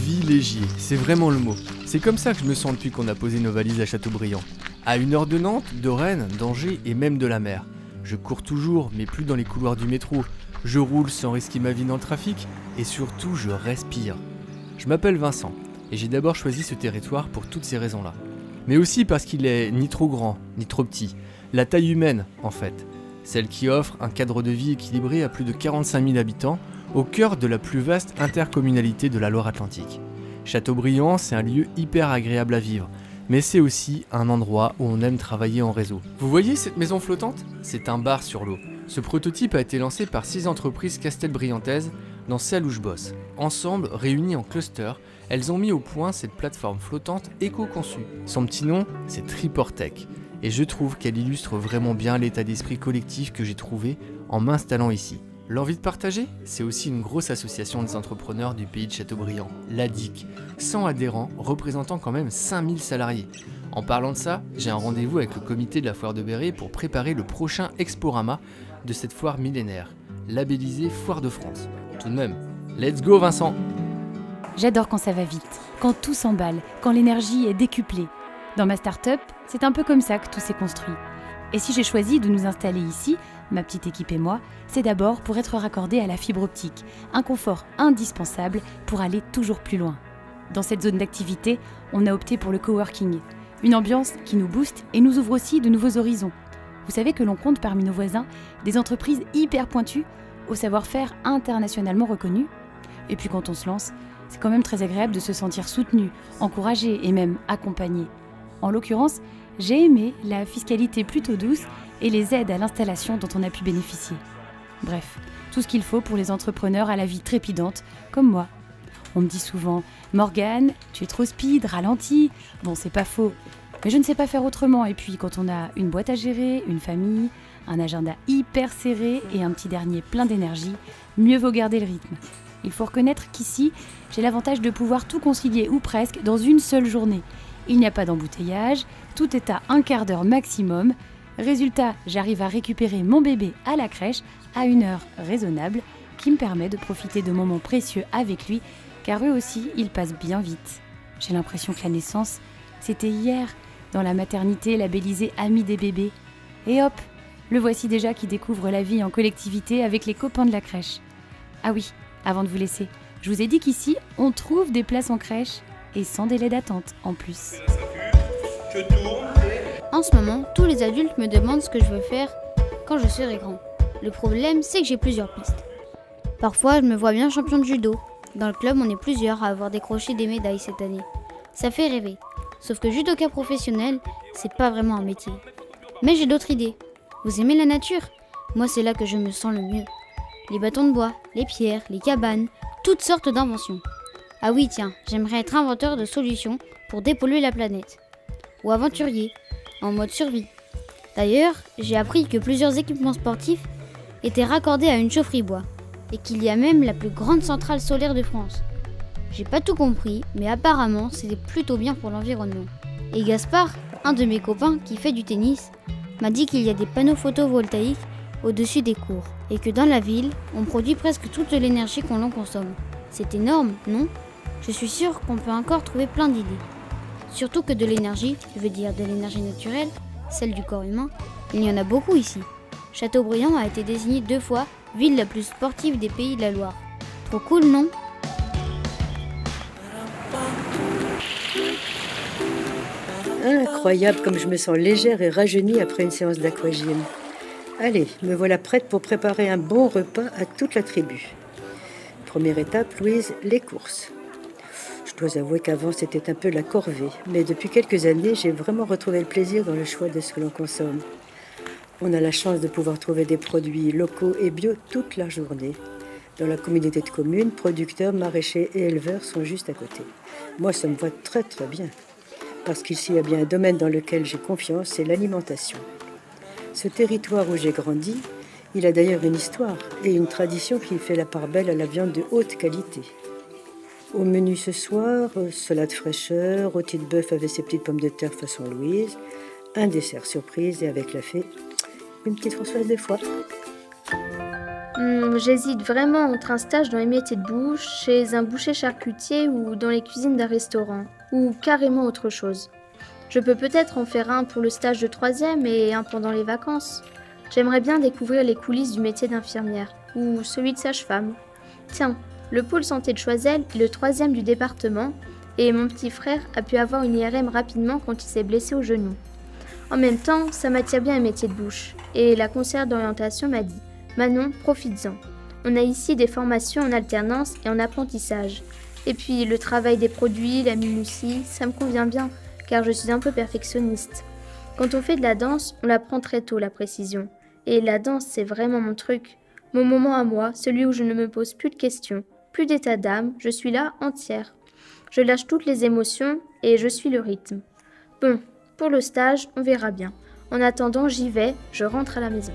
Privilégié, c'est vraiment le mot. C'est comme ça que je me sens depuis qu'on a posé nos valises à Châteaubriand. À 1 heure de Nantes, de Rennes, d'Angers et même de la mer. Je cours toujours, mais plus dans les couloirs du métro. Je roule sans risquer ma vie dans le trafic et surtout je respire. Je m'appelle Vincent et j'ai d'abord choisi ce territoire pour toutes ces raisons-là. Mais aussi parce qu'il est ni trop grand, ni trop petit. La taille humaine, en fait. Celle qui offre un cadre de vie équilibré à plus de 45 000 habitants, au cœur de la plus vaste intercommunalité de la Loire-Atlantique. Châteaubriand, c'est un lieu hyper agréable à vivre, mais c'est aussi un endroit où on aime travailler en réseau. Vous voyez cette maison flottante ? C'est un bar sur l'eau. Ce prototype a été lancé par 6 entreprises castelbriantaises dans celle où je bosse. Ensemble, réunies en cluster, elles ont mis au point cette plateforme flottante éco-conçue. Son petit nom, c'est Triportech, et je trouve qu'elle illustre vraiment bien l'état d'esprit collectif que j'ai trouvé en m'installant ici. L'envie de partager, c'est aussi une grosse association des entrepreneurs du pays de Châteaubriand, l'ADIC, 100 adhérents représentant quand même 5000 salariés. En parlant de ça, j'ai un rendez-vous avec le comité de la foire de Béret pour préparer le prochain Exporama de cette foire millénaire, labellisée Foire de France. Tout de même, let's go Vincent! J'adore quand ça va vite, quand tout s'emballe, quand l'énergie est décuplée. Dans ma start-up, c'est un peu comme ça que tout s'est construit. Et si j'ai choisi de nous installer ici, ma petite équipe et moi, c'est d'abord pour être raccordés à la fibre optique, un confort indispensable pour aller toujours plus loin. Dans cette zone d'activité, on a opté pour le coworking, une ambiance qui nous booste et nous ouvre aussi de nouveaux horizons. Vous savez que l'on compte parmi nos voisins des entreprises hyper pointues, au savoir-faire internationalement reconnu. Et puis quand on se lance, c'est quand même très agréable de se sentir soutenu, encouragé et même accompagné. En l'occurrence, j'ai aimé la fiscalité plutôt douce et les aides à l'installation dont on a pu bénéficier. Bref, tout ce qu'il faut pour les entrepreneurs à la vie trépidante, comme moi. On me dit souvent « Morgane, tu es trop speed, ralentis ». Bon, c'est pas faux, mais je ne sais pas faire autrement. Et puis, quand on a une boîte à gérer, une famille, un agenda hyper serré et un petit dernier plein d'énergie, mieux vaut garder le rythme. Il faut reconnaître qu'ici, j'ai l'avantage de pouvoir tout concilier ou presque dans une seule journée. Il n'y a pas d'embouteillage, tout est à un quart d'heure maximum. Résultat, j'arrive à récupérer mon bébé à la crèche à une heure raisonnable qui me permet de profiter de moments précieux avec lui, car eux aussi, ils passent bien vite. J'ai l'impression que la naissance, c'était hier, dans la maternité labellisée Amis des bébés. Et hop, le voici déjà qui découvre la vie en collectivité avec les copains de la crèche. Ah oui, avant de vous laisser, je vous ai dit qu'ici, on trouve des places en crèche et sans délai d'attente en plus. En ce moment, tous les adultes me demandent ce que je veux faire quand je serai grand. Le problème, c'est que j'ai plusieurs pistes. Parfois, je me vois bien champion de judo. Dans le club, on est plusieurs à avoir décroché des médailles cette année. Ça fait rêver. Sauf que judoka professionnel, c'est pas vraiment un métier. Mais j'ai d'autres idées. Vous aimez la nature ? Moi, c'est là que je me sens le mieux. Les bâtons de bois, les pierres, les cabanes, toutes sortes d'inventions. Ah oui, tiens, j'aimerais être inventeur de solutions pour dépolluer la planète. Ou aventurier, en mode survie. D'ailleurs, j'ai appris que plusieurs équipements sportifs étaient raccordés à une chaufferie bois, et qu'il y a même la plus grande centrale solaire de France. J'ai pas tout compris, mais apparemment, c'était plutôt bien pour l'environnement. Et Gaspard, un de mes copains qui fait du tennis, m'a dit qu'il y a des panneaux photovoltaïques au-dessus des cours, et que dans la ville, on produit presque toute l'énergie qu'on en consomme. C'est énorme, non ? Je suis sûre qu'on peut encore trouver plein d'idées. Surtout que de l'énergie, je veux dire de l'énergie naturelle, celle du corps humain, il y en a beaucoup ici. Châteaubriand a été désigné 2 fois ville la plus sportive des pays de la Loire. Trop cool, non ? Incroyable comme je me sens légère et rajeunie après une séance d'aquagym. Allez, me voilà prête pour préparer un bon repas à toute la tribu. Première étape, Louise, les courses. Je dois avouer qu'avant c'était un peu la corvée, mais depuis quelques années, j'ai vraiment retrouvé le plaisir dans le choix de ce que l'on consomme. On a la chance de pouvoir trouver des produits locaux et bio toute la journée. Dans la communauté de communes, producteurs, maraîchers et éleveurs sont juste à côté. Moi, ça me va très très bien. Parce qu'ici, il y a bien un domaine dans lequel j'ai confiance, c'est l'alimentation. Ce territoire où j'ai grandi, il a d'ailleurs une histoire et une tradition qui fait la part belle à la viande de haute qualité. Au menu ce soir, salade fraîcheur, rôti de bœuf avec ses petites pommes de terre façon Louise, un dessert surprise et avec la fée, une petite Françoise des foies. J'hésite vraiment entre un stage dans les métiers de bouche, chez un boucher charcutier ou dans les cuisines d'un restaurant, ou carrément autre chose. Je peux peut-être en faire un pour le stage de 3e et un pendant les vacances. J'aimerais bien découvrir les coulisses du métier d'infirmière, ou celui de sage-femme. Tiens, le pôle santé de Choiseul est le 3e du département, et mon petit frère a pu avoir une IRM rapidement quand il s'est blessé au genou. En même temps, ça m'attire bien un métier de bouche, et la conseillère d'orientation m'a dit « Manon, profites-en. On a ici des formations en alternance et en apprentissage. Et puis le travail des produits, la minutie, ça me convient bien, car je suis un peu perfectionniste. Quand on fait de la danse, on l'apprend très tôt, la précision. Et la danse, c'est vraiment mon truc. Mon moment à moi, celui où je ne me pose plus de questions, plus d'état d'âme, je suis là entière. Je lâche toutes les émotions et je suis le rythme. Bon, pour le stage, on verra bien. En attendant, j'y vais, je rentre à la maison.